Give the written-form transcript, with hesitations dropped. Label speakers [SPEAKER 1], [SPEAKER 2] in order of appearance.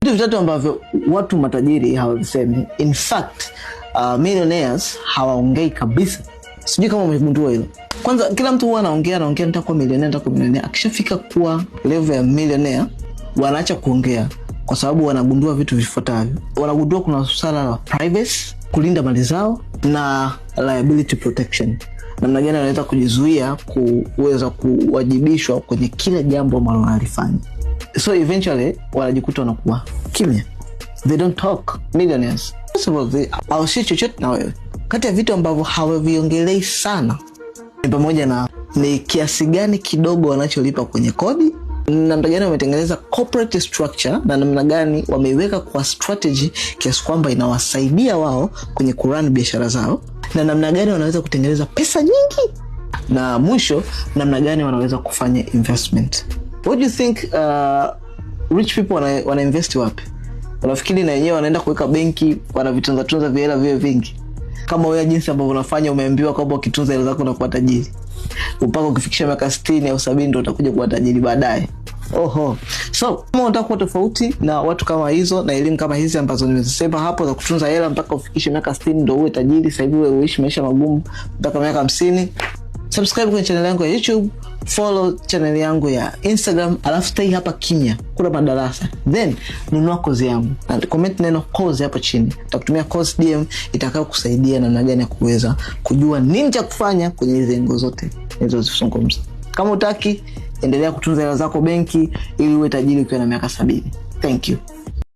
[SPEAKER 1] Vitu vitatu ambavyo watu matajiri hawavisemi. In fact, millionaires hawaongei kabisa. Sijui kama umegundua hilo. Kwanza kila mtu huwa anaongea nitakuwa millionaire. Akishafika kuwa level ya millionaire, wanaacha kuongea kwa sababu wanagundua vitu vifuatavyo. Wanagundua kuna swala la privacy, kulinda mali zao, na liability protection. Namna gani wanaweza kujizuia kuweza kuwajibishwa kwenye kila jambo ambalo wanalifanya. So eventually wanajikuta wanakuwa kimya. They don't talk, millionaires. First of all, I'll share chochote na wewe. Kati ya vitu ambavyo hawaviongelei sana ni pamoja na ni kiasi gani kidogo wanacholipa kwenye kodi, namna gani wametengeneza corporate structure, na namna gani wameiweka kwa strategy kiasi kwamba inawasaidia wao kwenye kurun biashara zao, na namna gani wanaweza kutengeneza pesa nyingi, na mwisho namna gani wanaweza kufanya investment. What do you think rich people wana invest wapi? Unafikiri na wenyewe wanaenda kuweka benki, wanavitunza vihela vile vingi? Kama wewe jinsi ambavyo unafanya, umeambiwa kwamba ukitunza hela zako unakuwa tajiri. Mpaka ukifikisha miaka 60 au 70 ndio utakuja kuwa tajiri baadaye. Oho. So, kama unataka kuwa tofauti na watu kama hizo na elimu kama hizi ambazo nimezisema hapo za kutunza hela mpaka ufikishe miaka 60 ndio uwe tajiri, sasa hivi wewe uishi maisha magumu mpaka miaka 50, subscribe kwenye channel yangu ya YouTube, follow channel yangu ya Instagram, alafu stay hapa kimya. Kuna madarasa. Then nunua kozi yangu. And comment neno kozi hapo chini. Nitakutumia kozi DM itakayo kusaidia namna gani ya kuweza kujua nini cha kufanya kwenye hizo engo zote nilizozungumza. Kama utaki, endelea kutunza hela zako benki ili uwe tajiri ukiwa na miaka 70. Thank you.